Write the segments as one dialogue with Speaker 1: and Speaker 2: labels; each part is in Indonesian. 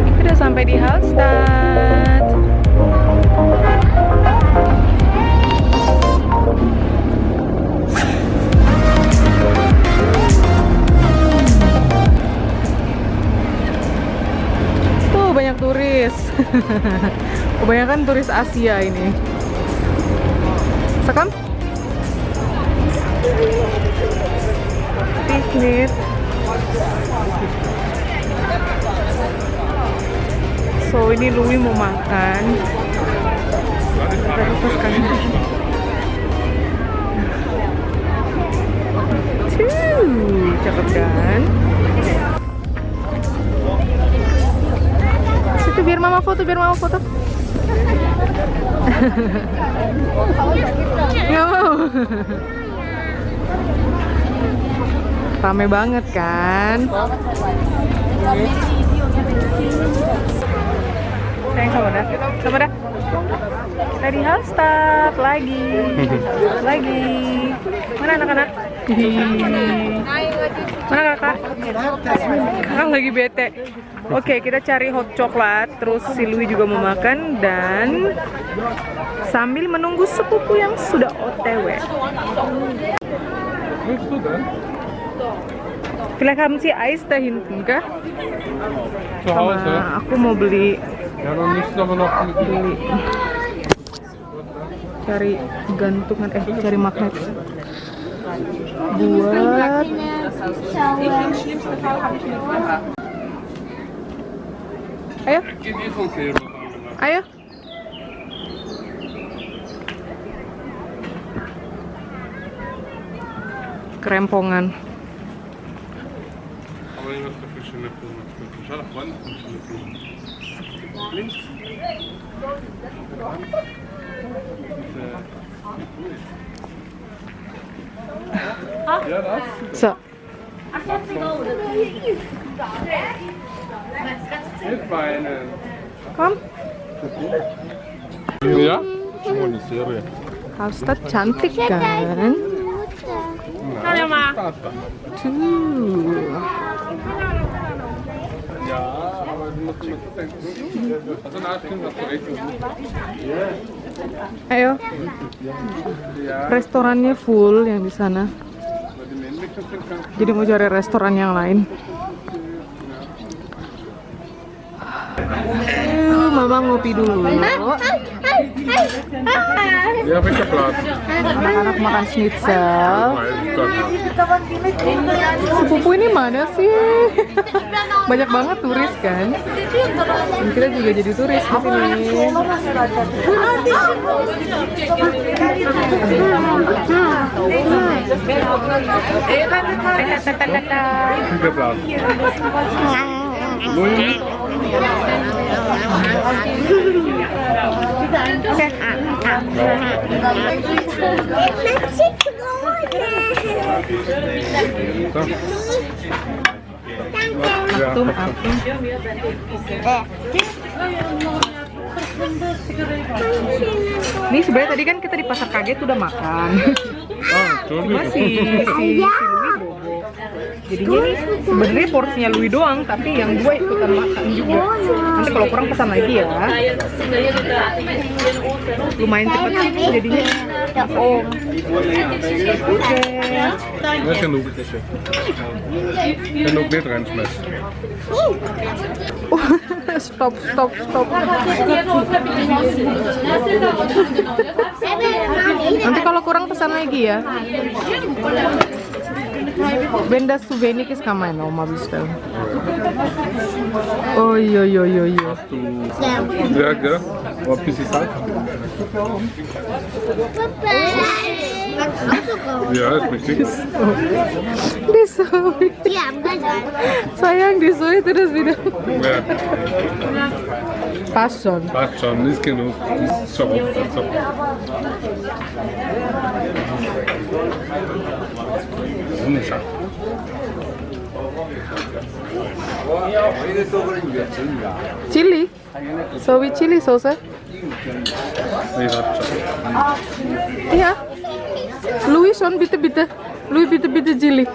Speaker 1: Kita udah sampai di Hallstatt. Tuh banyak turis. Kebanyakan turis Asia ini. Sekam? Piknik. So ini Louis mau makan. Terus kan. Cakep kan? Situ biar mama foto, biar mama foto. Nggak mau. Rame banget kan? Sayang sama dah. Sama dah. Kita di Hallstatt lagi. Lagi. Mana anak-anak? Mana kakak? Kakak lagi bete. Oke, kita cari hot coklat. Terus si Louis juga mau makan. Dan sambil menunggu sepupu yang sudah OTW. Vielleicht haben Sie Eis da hinten, kah? Sama aku mau beli. Beli. Cari gantungan, cari magnet. Buat ayo. Ayo. Kerempongan. So. Kom.
Speaker 2: Ja, cuma di sini.
Speaker 1: Hallstatt cantik kan?
Speaker 3: Halo Ma.
Speaker 1: Tuh.
Speaker 2: Ja, aber du musst immer denken. Also nachdenken, was du echt
Speaker 1: Ayo. Restorannya full yang di sana. Jadi mau cari restoran yang lain. Mama ngopi dulu.
Speaker 2: Ja, welcher Platz?
Speaker 1: Anak-anak makan schnitzel. Sepupu ini mana sih? Banyak banget turis kan? Dan kita juga jadi turis di sini.
Speaker 2: Welcher Platz?
Speaker 1: Nih sebenarnya tadi kan kita di pasar kaget udah makan.
Speaker 2: Ah,
Speaker 1: Cuma si Louis bobo. Jadinya ini sebenarnya porsinya Louis doang, tapi yang dua ikutan makan juga. Nanti kalau kurang pesan lagi ya. Lumayan cepet sih jadinya. Oh, oke.
Speaker 2: Dat is genoeg. En ook dit rensmes.
Speaker 1: Stop. Nanti kalau kurang pesan lagi ya. Venda su venikis kamay na umabista. Oh, yo.
Speaker 2: Draga, wat precies uit? Ja, is richtig.
Speaker 1: Disui. Sayang disui terus bilang.
Speaker 2: Ja,
Speaker 1: Passion.
Speaker 2: passt schon, ist genug. Ist schon oft. So. Wunderschön.
Speaker 1: Chili? So with chili sauce?
Speaker 2: Nee, dat is schon.
Speaker 1: Iya. Louis schon bitte. Louis bitte chili.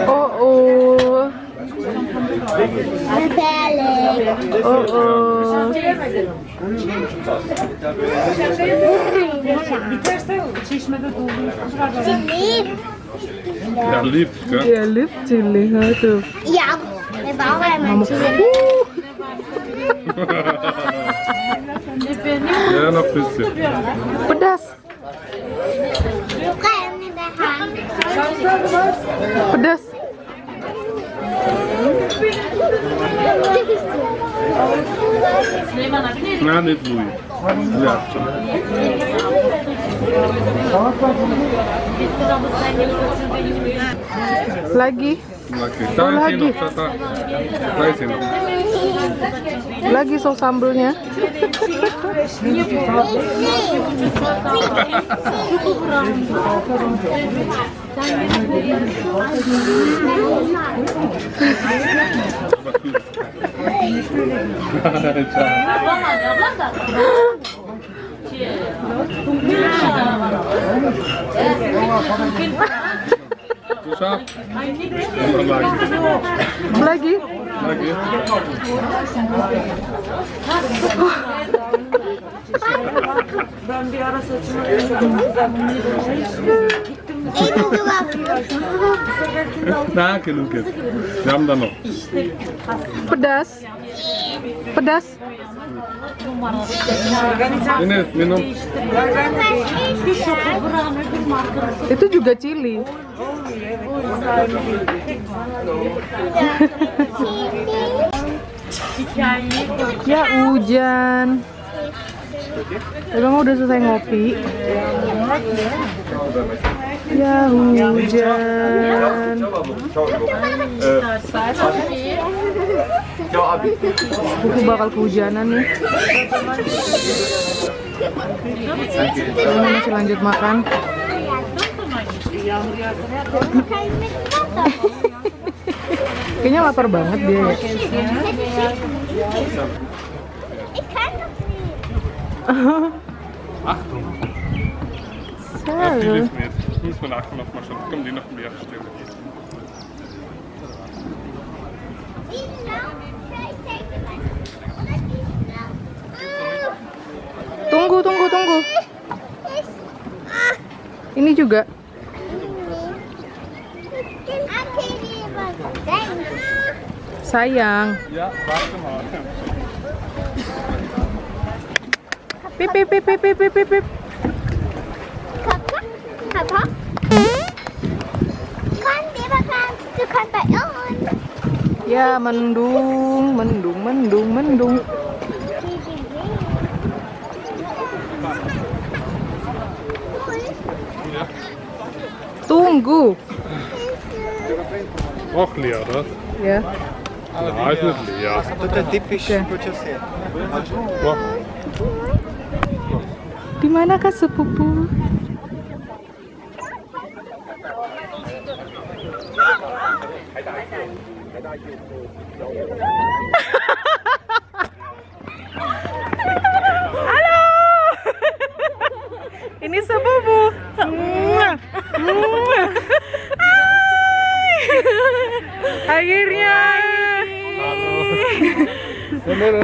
Speaker 1: Oh.
Speaker 2: Ja, lief, hè?
Speaker 1: Ja, lief chili. Aduh.
Speaker 3: Ja, we bouwen hem
Speaker 1: Mama.
Speaker 2: Ja, nog een beetje.
Speaker 1: Pedas.
Speaker 3: Buka hem in de hand.
Speaker 1: Pedas.
Speaker 2: Ja, niet Louis. Ja, zo.
Speaker 1: Lagi.
Speaker 2: Oké, daar is hij nog. Daar is hij nog.
Speaker 1: Lagi saus sambelnya.
Speaker 2: Susah.
Speaker 1: Lagi.
Speaker 2: Lagi.
Speaker 3: Even juga.
Speaker 2: Nah, genoeg is. We hebben dan nog.
Speaker 1: Pedas.
Speaker 2: Ini, minum.
Speaker 1: Itu juga chili. Ya hujan. Emang udah selesai ngopi. Ya hujan. Aku bakal kehujanan nih. Ini masih lanjut makan. Kayaknya lapar banget dia ya.
Speaker 2: Achtung.
Speaker 1: Salah.
Speaker 2: Die ligt meer. Niet van achter nog maar zo. Kom die nog meer stellen.
Speaker 1: Tunggu. Ini juga. Sayang.
Speaker 2: Ja, wacht maar.
Speaker 1: Pip.
Speaker 3: Papa? Kan dia makan sukan Pak On.
Speaker 1: Ya mendung. Tunggu.
Speaker 2: Och, leer dat.
Speaker 1: Ya.
Speaker 2: Ja, is niet leer.
Speaker 4: Dat is typisch
Speaker 1: Oke.
Speaker 4: Scotia.
Speaker 2: Wacht.
Speaker 1: Di manakah sepupu? Akhirnya.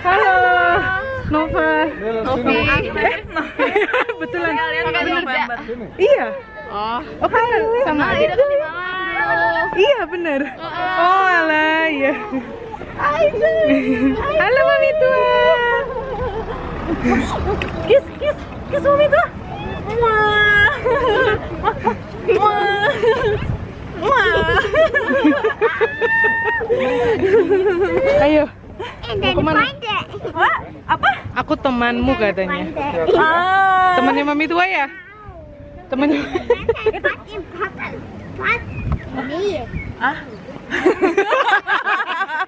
Speaker 1: Halo. Nova.
Speaker 4: Novi.
Speaker 1: Betulan.
Speaker 4: November.
Speaker 1: Iya. Oke, sama aja.
Speaker 4: Itu kan di Malang.
Speaker 1: Iya, bener. Oh, alah, iya. Halo, Mami tua. Kiss Mami tua. Ayo.
Speaker 3: And then
Speaker 1: Kemana?
Speaker 3: find it.
Speaker 4: Apa?
Speaker 1: Aku temanmu katanya.
Speaker 3: Find it.
Speaker 1: Temannya Mami tua ya? Temannya.
Speaker 3: Me.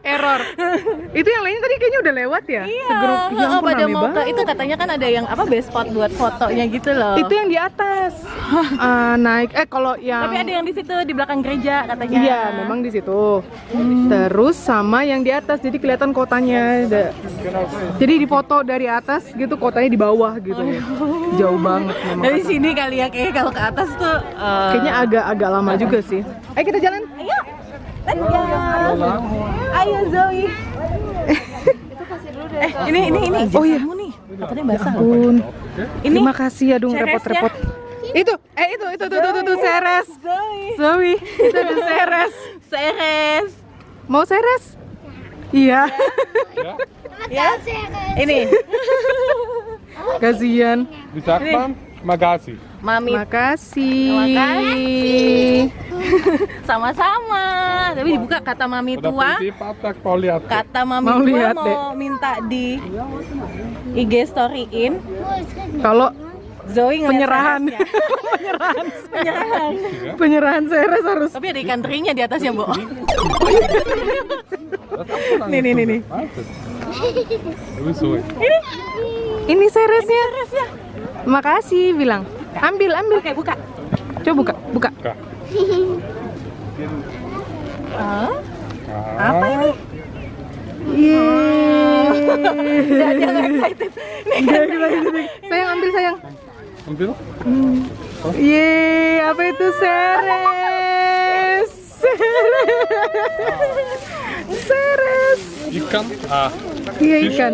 Speaker 1: Error. Itu yang lain tadi kayaknya udah lewat ya?
Speaker 4: Iya.
Speaker 1: Segrup yang
Speaker 4: pada
Speaker 1: rame
Speaker 4: mau ke
Speaker 1: banget.
Speaker 4: itu katanya kan ada yang apa best spot buat fotonya gitu loh.
Speaker 1: Itu yang di atas. Naik. Kalau yang
Speaker 4: Tapi ada yang di situ di belakang gereja katanya.
Speaker 1: Iya, memang di situ. Terus sama yang di atas, jadi kelihatan kotanya. Jadi difoto dari atas gitu, kotanya di bawah gitu ya. Jauh banget memang.
Speaker 4: Dari sini kali ya kayak kalau ke atas tuh.
Speaker 1: Kayaknya agak lama juga sih. Ayo kita jalan.
Speaker 4: Ayo. Let's go. Ayo Zoe. Ini.
Speaker 1: Oh iya.
Speaker 4: Kamu nih. Katanya basah.
Speaker 1: Pun.
Speaker 4: Ini
Speaker 1: Terima kasih ya, Dung,
Speaker 4: ceresnya.
Speaker 1: repot-repot. Itu tuh Ceres.
Speaker 4: Zoe.
Speaker 1: Zoe, itu ada Ceres.
Speaker 4: Ceres.
Speaker 1: Mau Ceres? Iya.
Speaker 4: Ya. Ini.
Speaker 1: Kasihan.
Speaker 2: Wie sagt man? Magasi.
Speaker 4: Mami
Speaker 1: Makasih.
Speaker 4: Makasih. Sama-sama. Tapi dibuka kata Mami
Speaker 2: Udah
Speaker 4: tua.
Speaker 2: pergi patak mau lihat.
Speaker 4: Kata Mami
Speaker 1: Mau
Speaker 4: tua
Speaker 1: lihat
Speaker 4: mau
Speaker 1: deh.
Speaker 4: minta di IG storyin
Speaker 1: Kalau
Speaker 4: Zoe ngeliat
Speaker 1: penyerahan.
Speaker 4: Penyerahan.
Speaker 1: Penyerahan Ceres harus.
Speaker 4: Tapi ada ikan terinya di atasnya, Bu.
Speaker 1: Nih.
Speaker 2: Sowieso.
Speaker 1: Ini Ceresnya. Makasih bilang. Ambil.
Speaker 4: Oke, buka.
Speaker 1: Coba buka.
Speaker 2: Kak.
Speaker 4: Apa ini?
Speaker 1: Yeay.
Speaker 4: Dia excited.
Speaker 1: Sayang, ambil sayang.
Speaker 2: Ambil.
Speaker 1: Yeay, apa itu Ceres? Ceres.
Speaker 2: Ikan.
Speaker 1: Iya,
Speaker 2: Fisch,
Speaker 1: ikan.